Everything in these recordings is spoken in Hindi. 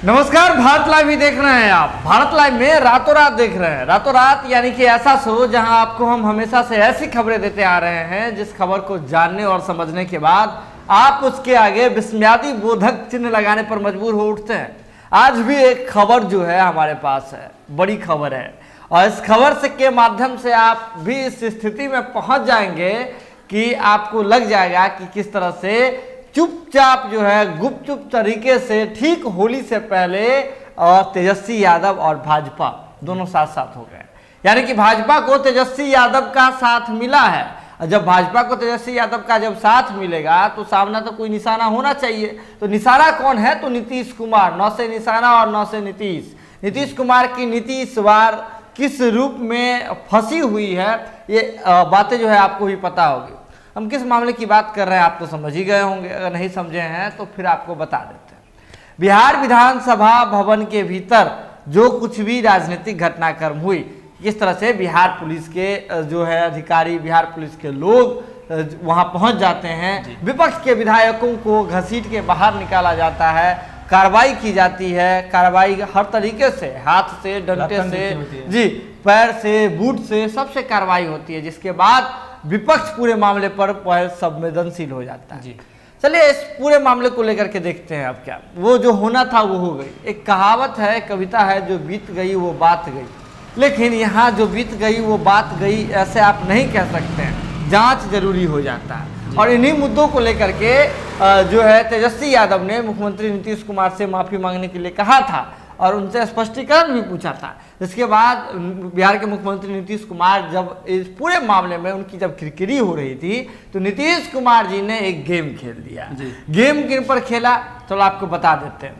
नमस्कार, भारत लाइव ही देख रहे हैं आप। भारत लाइव में रातों रात देख रहे हैं। रातों रात यानी कि ऐसा शो जहां आपको हम हमेशा से ऐसी खबरें देते आ रहे हैं जिस खबर को जानने और समझने के बाद आप उसके आगे विस्मयादि बोधक चिन्ह लगाने पर मजबूर हो उठते हैं। आज भी एक खबर जो है हमारे पास है, बड़ी खबर है, और इस खबर से के माध्यम से आप भी इस स्थिति में पहुंच जाएंगे कि आपको लग जाएगा कि किस तरह से चुपचाप जो है गुपचुप तरीके से ठीक होली से पहले और तेजस्वी यादव और भाजपा दोनों साथ साथ हो गए। यानी कि भाजपा को तेजस्वी यादव का साथ मिला है, और जब भाजपा को तेजस्वी यादव का जब साथ मिलेगा तो सामने तो कोई निशाना होना चाहिए। तो निशाना कौन है? तो नीतीश कुमार। 9 से निशाना और 9 से नीतीश। नीतीश कुमार की नीति इस बार किस रूप में फंसी हुई है, ये बातें जो है आपको भी पता होगी। हम किस मामले की बात कर रहे हैं आप तो समझ ही गए होंगे, अगर नहीं समझे हैं तो फिर आपको बता देते हैं। बिहार विधानसभा भवन के भीतर जो कुछ भी राजनीतिक घटनाक्रम हुई, किस तरह से बिहार पुलिस के जो है अधिकारी, बिहार पुलिस के लोग वहां पहुंच जाते हैं, विपक्ष के विधायकों को घसीट के बाहर निकाला जाता है, कार्रवाई की जाती है। कार्रवाई हर तरीके से, हाथ से, डंडे से, जी पैर से, बूट से, सबसे कार्रवाई होती है, जिसके बाद विपक्ष पूरे मामले पर संवेदनशील हो जाता है। चलिए इस पूरे मामले को लेकर के देखते हैं। अब क्या वो जो होना था वो हो गई। एक कहावत है, कविता है, जो बीत गई वो बात गई। लेकिन यहाँ जो बीत गई वो बात गई ऐसे आप नहीं कह सकते हैं, जांच जरूरी हो जाता है। और इन्हीं मुद्दों को लेकर के जो है तेजस्वी यादव ने मुख्यमंत्री नीतीश कुमार से माफी मांगने के लिए कहा था और उनसे स्पष्टीकरण भी पूछा था। इसके बाद बिहार के मुख्यमंत्री नीतीश कुमार जब इस पूरे मामले में उनकी जब किरकिरी हो रही थी तो नीतीश कुमार जी ने एक गेम खेल दिया। गेम किन पर खेला चलो आपको बता देते हैं।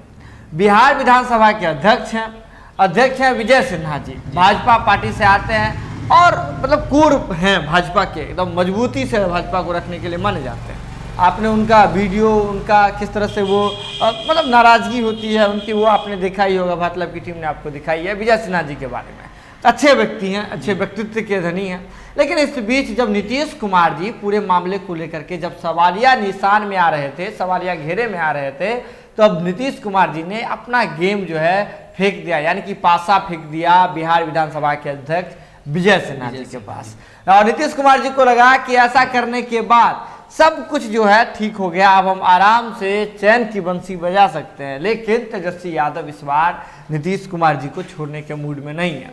बिहार विधानसभा के अध्यक्ष हैं विजय सिन्हा जी, भाजपा पार्टी से आते हैं और मतलब कोर हैं भाजपा के, एकदम मजबूती से भाजपा को रखने के लिए माने जाते हैं। आपने उनका वीडियो, उनका किस तरह से वो मतलब नाराजगी होती है उनकी, वो आपने देखा ही होगा, भारत लाइव की टीम ने आपको दिखाई है विजय सिन्हा जी के बारे में। अच्छे व्यक्ति हैं, अच्छे व्यक्तित्व के धनी हैं। लेकिन इस बीच जब नीतीश कुमार जी पूरे मामले को लेकर के जब सवालिया निशान में आ रहे थे, सवालिया घेरे में आ रहे थे, तो अब नीतीश कुमार जी ने अपना गेम जो है फेंक दिया, यानी कि पासा फेंक दिया बिहार विधानसभा के अध्यक्ष विजय सिन्हा जी के पास। और नीतीश कुमार जी को लगा कि ऐसा करने के बाद सब कुछ जो है ठीक हो गया, अब हम आराम से चैन की बंसी बजा सकते हैं। लेकिन तेजस्वी यादव इस बार नीतीश कुमार जी को छोड़ने के मूड में नहीं है।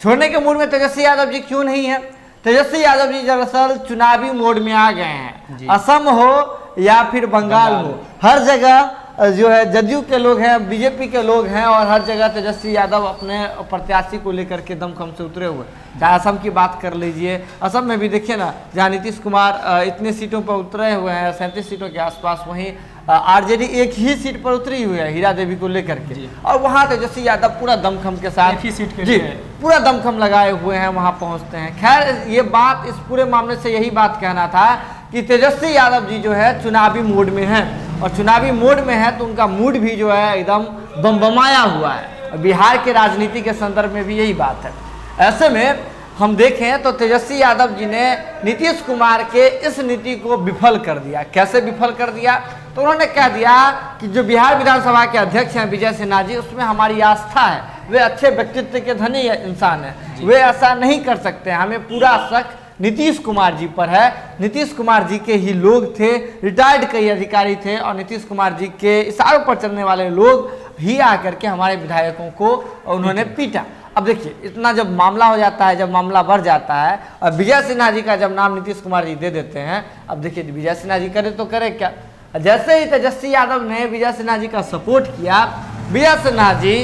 छोड़ने के मूड में तेजस्वी यादव जी क्यों नहीं है? तेजस्वी यादव जी दरअसल चुनावी मोड में आ गए हैं। असम हो या फिर बंगाल हो, हर जगह जो है जदयू के लोग हैं, बीजेपी के लोग हैं, और हर जगह तेजस्वी यादव अपने प्रत्याशी को लेकर के दमखम से उतरे हुए। चाहे असम की बात कर लीजिए, असम में भी देखिए ना, जहाँ नीतीश कुमार इतने सीटों पर उतरे हुए हैं, 37 सीटों के आसपास, वहीं आरजेडी एक ही सीट पर उतरी हुई है हीरा देवी को लेकर के, और वहाँ तेजस्वी यादव पूरा दमखम के साथ, एक ही सीट के जी पूरा दमखम लगाए हुए हैं, वहाँ पहुँचते हैं। खैर ये बात, इस पूरे मामले से यही बात कहना था कि तेजस्वी यादव जी जो है चुनावी मोड में हैं, और चुनावी मोड में है तो उनका मूड भी जो है एकदम बमबमाया हुआ है। बिहार के राजनीति के संदर्भ में भी यही बात है। ऐसे में हम देखें तो तेजस्वी यादव जी ने नीतीश कुमार के इस नीति को विफल कर दिया। कैसे विफल कर दिया? तो उन्होंने कह दिया कि जो बिहार विधानसभा के अध्यक्ष हैं विजय सिन्हा जी, उसमें हमारी आस्था है, वे अच्छे व्यक्तित्व के धनी इंसान हैं, वे ऐसा नहीं कर सकते, हमें पूरा शक नीतीश कुमार जी पर है। नीतीश कुमार जी के ही लोग थे, रिटायर्ड कई अधिकारी थे, और नीतीश कुमार जी के इशारों पर चलने वाले लोग ही आकर के हमारे विधायकों को उन्होंने पीटा। अब देखिए, इतना जब मामला हो जाता है, जब मामला बढ़ जाता है, और विजय सिन्हा जी का जब नाम नीतीश कुमार जी दे देते हैं, अब देखिए विजय सिन्हा जी करे तो करे क्या। जैसे ही तेजस्वी यादव ने विजय सिन्हा जी का सपोर्ट किया, विजय सिन्हा जी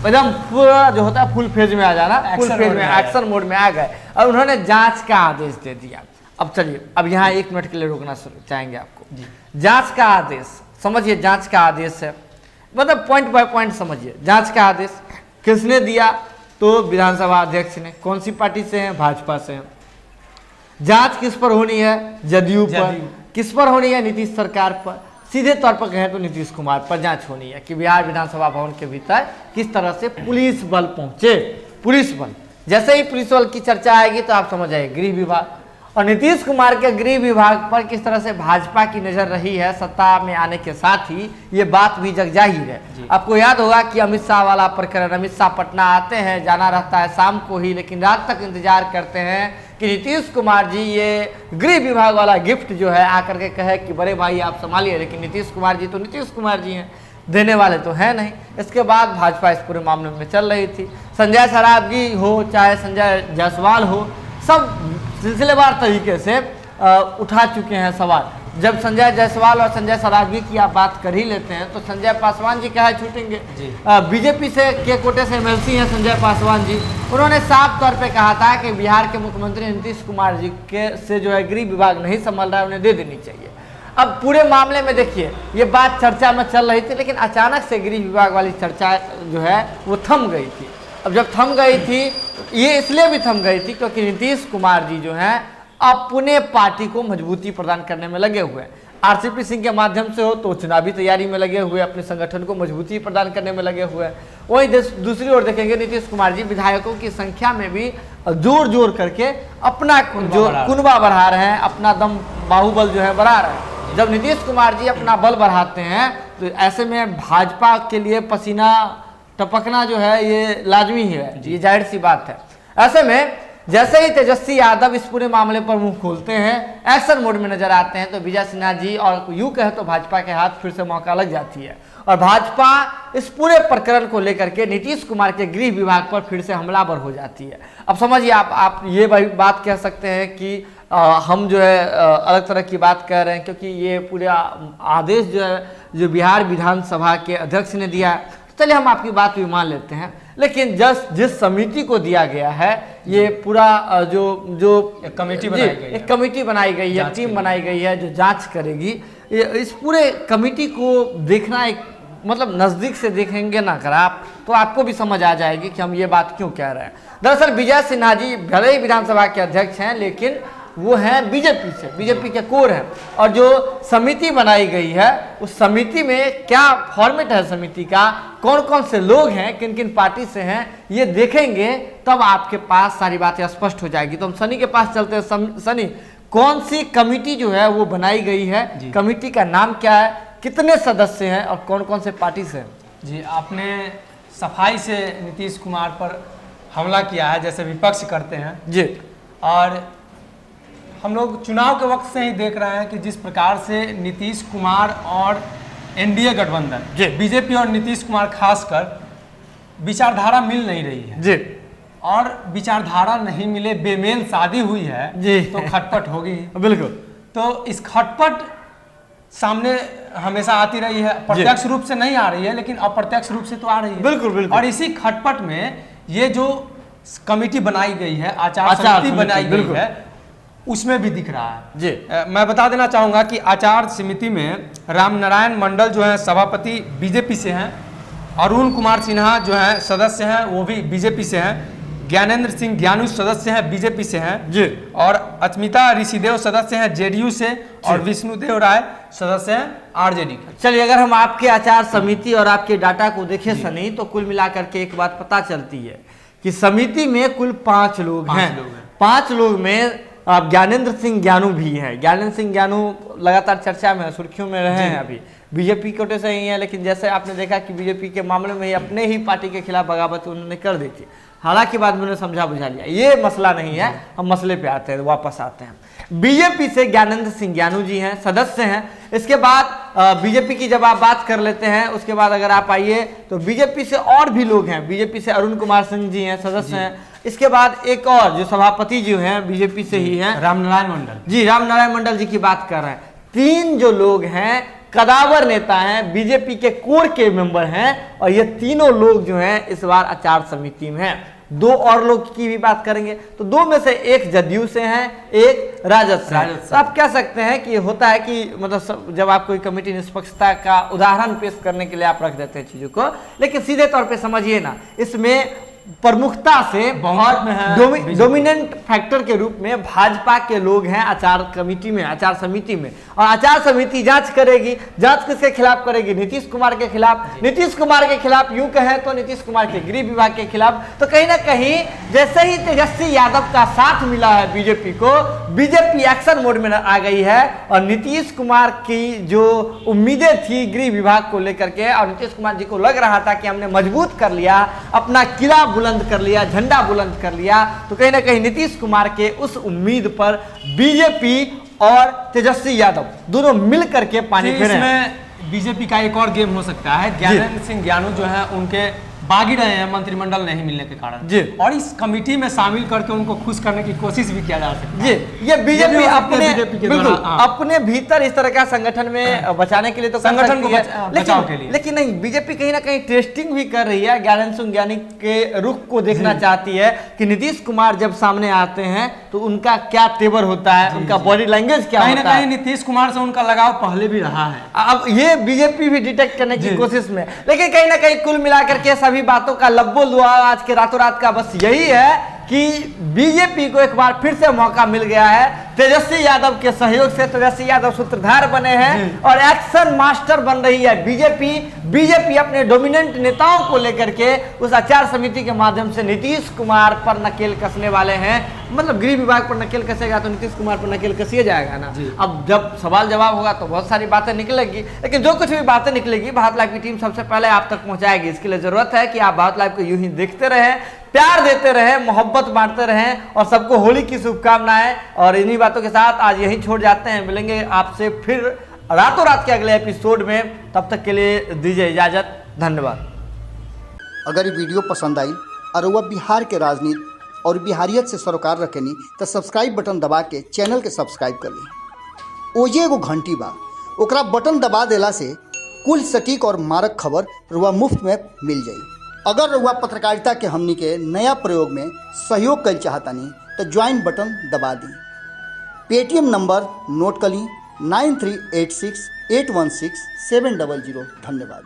एकदम पूरा जो होता है फुल फेज में आ जाना, फुल फेज में, एक्शन मोड में आ गए, और उन्होंने जांच का आदेश दे दिया। अब चलिए, अब यहाँ 1 मिनट के लिए रुकना चाहेंगे आपको। जांच का आदेश समझिए, जांच का आदेश है, मतलब पॉइंट बाय पॉइंट समझिए। जांच का आदेश किसने दिया? तो विधानसभा अध्यक्ष ने। कौन सी पार्टी से हैं? भाजपा से हैं। जांच किस पर होनी है? जदयू पर। किस पर होनी है? नीतीश सरकार पर। सीधे तौर पर कहें तो नीतीश कुमार पर जांच होनी है कि बिहार विधानसभा भवन के भीतर किस तरह से पुलिस बल पहुंचे। पुलिस बल, जैसे ही पुलिस बल की चर्चा आएगी तो आप समझ आइए गृह विभाग, और नीतीश कुमार के गृह विभाग पर किस तरह से भाजपा की नजर रही है सत्ता में आने के साथ ही ये बात भी जग जाहिर है। आपको याद होगा कि अमित शाह वाला प्रकरण, अमित शाह पटना आते हैं, जाना रहता है शाम को ही, लेकिन रात तक इंतजार करते हैं कि नीतीश कुमार जी ये गृह विभाग वाला गिफ्ट जो है आकर के कहे कि बड़े भाई आप संभालिए, लेकिन नीतीश कुमार जी तो नीतीश कुमार जी हैं, देने वाले तो है नहीं। इसके बाद भाजपा इस पूरे मामले में चल रही थी। संजय सरावगी हो चाहे संजय जायसवाल हो, सब सिलसिलेवार तरीके से उठा चुके हैं सवाल। जब संजय जायसवाल और संजय सरावगी की आप बात कर ही लेते हैं तो संजय पासवान जी क्या है छूटेंगे। बीजेपी से के कोटे से एमएलसी हैं संजय पासवान जी। उन्होंने साफ तौर पे कहा था कि बिहार के मुख्यमंत्री नीतीश कुमार जी के से जो है गृह विभाग नहीं संभल रहा है, उन्हें दे देनी चाहिए। अब पूरे मामले में देखिए ये बात चर्चा में चल रही थी, लेकिन अचानक से गृह विभाग वाली चर्चा जो है वो थम गई थी। अब जब थम गई थी, ये इसलिए भी थम गई थी क्योंकि नीतीश कुमार जी जो हैं अपने पार्टी को मजबूती प्रदान करने में लगे हुए हैं। आरसीपी सिंह के माध्यम से हो तो चुनावी तैयारी में लगे हुए, अपने संगठन को मजबूती प्रदान करने में लगे हुए हैं। वहीं दूसरी ओर देखेंगे नीतीश कुमार जी विधायकों की संख्या में भी जोर जोर करके अपना जो कुनबा बढ़ा रहे हैं, अपना दम बाहुबल जो है बढ़ा रहे हैं। जब नीतीश कुमार जी अपना बल बढ़ाते हैं तो ऐसे में भाजपा के लिए पसीना टपकना जो है ये लाजमी है, ये जाहिर सी बात है। ऐसे में जैसे ही तेजस्वी यादव इस पूरे मामले पर मुंह खोलते हैं, एक्शन मोड में नजर आते हैं, तो विजय सिन्हा जी और यूं कहे तो भाजपा के हाथ फिर से मौका लग जाती है और भाजपा इस पूरे प्रकरण को लेकर के नीतीश कुमार के गृह विभाग पर फिर से हमलावर हो जाती है। अब समझिए आप ये बात कह सकते हैं कि हम जो है अलग तरह की बात कह रहे हैं, क्योंकि ये पूरा आदेश जो है जो बिहार विधानसभा के अध्यक्ष ने दिया है। चलिए हम आपकी बात भी मान लेते हैं, लेकिन जिस समिति को दिया गया है ये पूरा जो एक कमेटी बनाई गई है, टीम बनाई गई है जो जांच करेगी, इस पूरे कमेटी को देखना एक मतलब नज़दीक से देखेंगे ना अगर आप तो आपको भी समझ आ जाएगी कि हम ये बात क्यों कह रहे हैं। दरअसल विजय सिन्हा जी भले ही विधानसभा के अध्यक्ष हैं, लेकिन वो हैं बीजेपी से, बीजेपी के कोर हैं। और जो समिति बनाई गई है उस समिति में क्या फॉर्मेट है समिति का, कौन कौन से लोग हैं, किन किन पार्टी से हैं, ये देखेंगे तब आपके पास सारी बातें स्पष्ट हो जाएगी। तो हम सनी के पास चलते हैं। सनी, कौन सी कमिटी जो है वो बनाई गई है, कमिटी का नाम क्या है, कितने सदस्य हैं और कौन कौन से पार्टी से हैं? जी, आपने सफाई से नीतीश कुमार पर हमला किया है जैसे विपक्ष करते हैं जी, और हम लोग चुनाव के वक्त से ही देख रहे हैं कि जिस प्रकार से नीतीश कुमार और एनडीए गठबंधन बीजेपी और नीतीश कुमार खासकर विचारधारा मिल नहीं रही है जी, और विचारधारा नहीं मिले बेमेल शादी हुई है जी, तो खटपट होगी। बिल्कुल। तो इस खटपट सामने हमेशा आती रही है, प्रत्यक्ष रूप से नहीं आ रही है लेकिन अप्रत्यक्ष रूप से तो आ रही है। बिल्कुल बिल्कुल। और इसी खटपट में ये जो कमेटी बनाई गई है, आचार समिति बनाई गई है, उसमें भी दिख रहा है जी। मैं बता देना चाहूंगा कि आचार समिति में रामनारायण मंडल जो है सभापति बीजेपी से हैं, अरुण कुमार सिन्हा जो है सदस्य हैं वो भी बीजेपी से हैं, ज्ञानेंद्र सिंह ज्ञानू सदस्य हैं बीजेपी से हैं जी, और अचमिता ऋषिदेव सदस्य हैं जेडीयू से, और विष्णुदेव राय सदस्य हैं आरजेडी के। चलिए, अगर हम आपके आचार समिति और आपके डाटा को देखें सनी, तो कुल मिलाकर के एक बात पता चलती है कि समिति में कुल 5 लोग हैं। 5 लोग में आप ज्ञानेंद्र सिंह ज्ञानू भी हैं। ज्ञानेंद्र सिंह ज्ञानू लगातार चर्चा में, सुर्खियों में रहे हैं, अभी बीजेपी कोटे से ही हैं, लेकिन जैसे आपने देखा कि बीजेपी के मामले में ही अपने ही पार्टी के खिलाफ बगावत उन्होंने कर दी थी। हालांकि बाद में उन्होंने समझा बुझा लिया, ये मसला नहीं है, हम मसले पे आते हैं, वापस आते हैं। बीजेपी से ज्ञानेंद्र सिंह ज्ञानू जी हैं, सदस्य हैं। इसके बाद बीजेपी की जब आप बात कर लेते हैं, उसके बाद अगर आप आइए तो बीजेपी से और भी लोग हैं। बीजेपी से अरुण कुमार सिंह जी हैं, सदस्य हैं। इसके बाद एक और जो सभापति जी हैं बीजेपी से ही हैं, रामनारायण मंडल जी, रामनारायण मंडल जी की बात कर रहे हैं। 3 जो लोग हैं कदावर नेता हैं, बीजेपी के कोर के मेंबर हैं, और ये तीनों लोग जो हैं इस बार आचार समिति में हैं। 2 और लोग की भी बात करेंगे तो 2 में से एक जदयू से हैं, एक राजद से। तो आप कह सकते हैं कि होता है कि मतलब जब आप कोई कमेटी निष्पक्षता का उदाहरण पेश करने के लिए आप रख देते हैं चीजों को, लेकिन सीधे तौर पे समझिए ना, इसमें प्रमुखता से बहुमत में है डोमिनेंट फैक्टर के रूप में भाजपा के लोग हैं आचार कमेटी में, आचार समिति में। और आचार समिति जांच करेगी, जांच किसके खिलाफ करेगी? नीतीश कुमार के खिलाफ। नीतीश कुमार के खिलाफ यूं कहें तो नीतीश कुमार के गृह विभाग के खिलाफ। तो कहीं ना कहीं जैसे ही तेजस्वी यादव का साथ मिला है बीजेपी को, बीजेपी एक्शन मोड में आ गई है और नीतीश कुमार की जो उम्मीदें थी गृह विभाग को लेकर के, और नीतीश कुमार जी को लग रहा था कि हमने मजबूत कर लिया, अपना किला बुलंद कर लिया, झंडा बुलंद कर लिया, तो कहीं ना कहीं नीतीश कुमार के उस उम्मीद पर बीजेपी और तेजस्वी यादव दोनों मिल करके पानी फेरे। इसमें बीजेपी का एक और गेम हो सकता है। ज्ञानेंद्र सिंह ज्ञानू जो है उनके बागी रहे हैं मंत्रिमंडल नहीं मिलने के कारण जी, और इस कमेटी में शामिल करके उनको खुश करने की कोशिश भी किया जा सकता है। जी, ये बीजेपी अपने भीतर इस तरह का संगठन में बचाने के लिए तो संगठन को बचाव के लिए, लेकिन नहीं, बीजेपी कहीं ना कहीं टेस्टिंग भी कर रही है। ज्ञानेंद्र सिंह ज्ञानी के रुख को देखना चाहती है कि नीतीश कुमार जब सामने आते हैं तो उनका क्या तेवर होता है, उनका बॉडी लैंग्वेज क्या होता है। कहीं नीतीश कुमार से उनका लगाव पहले भी रहा है, अब ये बीजेपी भी डिटेक्ट करने की कोशिश में। लेकिन कहीं ना कहीं कुल मिलाकर के सभी बातों का लब्बो लुआ आज के रातों रात का बस यही है कि बीजेपी को एक बार फिर से मौका मिल गया है। तेजस्वी यादव के सहयोग से तेजस्वी यादव सूत्रधार बने हैं और एक्शन मास्टर बन रही है बीजेपी। बीजेपी अपने डोमिनेंट नेताओं को लेकर के उस आचार समिति के माध्यम से नीतीश कुमार पर नकेल कसने वाले हैं। मतलब गृह विभाग पर नकेल कसेगा तो नीतीश कुमार पर नकेल कसिए जाएगा ना। अब जब सवाल जवाब होगा तो बहुत सारी बातें निकलेगी, लेकिन जो कुछ भी बातें निकलेगी भारत लाइव की टीम सबसे पहले आप तक पहुंचाएगी। इसके लिए जरूरत है कि आप भारत लाइव को यूं ही देखते रहें, प्यार देते रहें, मोहब्बत बांटते रहें और सबको होली की शुभकामनाएं। और इन्हीं बातों के साथ आज यहीं छोड़ जाते हैं, मिलेंगे आपसे फिर रातों रात के अगले एपिसोड में। तब तक के लिए दीजिए इजाजत, धन्यवाद। अगर ये वीडियो पसंद आई और वह बिहार के राजनीति और बिहारियत से सरोकार रखेनी तो सब्सक्राइब बटन दबा के चैनल के सब्सक्राइब कर ली। ओजे एगो घंटी बा, ओकरा बटन दबा देला से कुल सटीक और मारक खबर रुआ मुफ्त में मिल जाई। अगर रुआ पत्रकारिता के हमनी के नया प्रयोग में सहयोग कर चाहतानी तो ज्वाइन बटन दबा दी। पेटीएम नंबर नोट कर ली 9386816700। धन्यवाद।